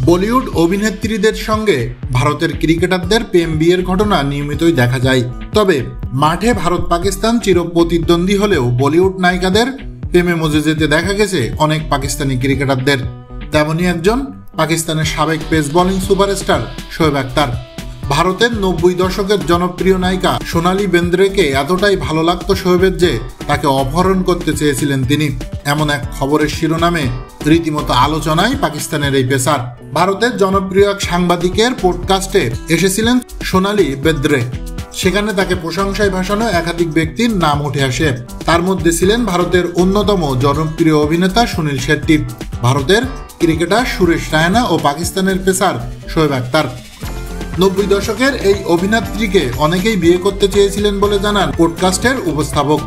বলিউড অভিনেত্রীদের সঙ্গে ভারতের ক্রিকেটারদের প্রেম বিয়ের ঘটনা নিয়মিতই দেখা যায়। তবে মাঠে ভারত পাকিস্তান চিরপ্রতিদ্বন্দ্বী হলেও বলিউড নায়িকাদের প্রেমে মজে যেতে দেখা গেছে অনেক পাকিস্তানি ক্রিকেটারদের। তেমনই একজন পাকিস্তানের সাবেক pace bowling superstar Shoaib Akhtar. ভারতের 90 দশকের জনপ্রিয় নায়িকা সোনালী বেন্দ্রেকে এতটাই ভালো লাগতো শোয়েবের যে তাকে অপহরণ করতে চেয়েছিলেন তিনি। এমন এক খবরের শিরোনামে রীতিমতো আলোচনায় পাকিস্তানের এই পেসার। ভারতের জনপ্রিয় এক সাংবাদিকের পডকাস্টে এসেছিলেন সোনালী বেন্দ্রে। সেখানে তাকে প্রশংসায় ভাসানো একাধিক ব্যক্তির নাম উঠে আসে। তার মধ্যে ছিলেন ভারতের অন্যতম জনপ্রিয় অভিনেতা সুনীল শেট্টি, ভারতের ক্রিকেটার সুরেশ রায়না ও পাকিস্তানের পেসার শোয়েব আখতার। 90 দশকের এই অভিনেত্রীকে অনেকেই বিয়ে করতে চেয়েছিলেন বলে জানান পডকাস্টের উপস্থাপক।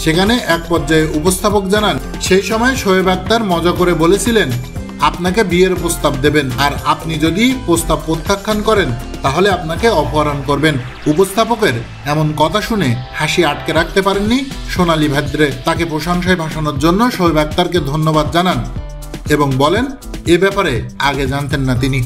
সেখানে এক পর্যায়ে উপস্থাপক জানান, সেই সময় শোয়েব আখতার মজা করে বলেছিলেন, আপনাকে বিয়ের প্রস্তাব দেবেন, আর আপনি যদি প্রস্তাব প্রত্যাখ্যান করেন তাহলে আপনাকে অপহরণ করবেন। উপস্থাপকের এমন কথা শুনে হাসি আটকে রাখতে পারেননি সোনালী বেন্দ্রে। তাকে প্রশংসায় ভাসানোর জন্য শোয়েব আখতারকে ধন্যবাদ জানান এবং বলেন এ ব্যাপারে আগে জানতেন না তিনি।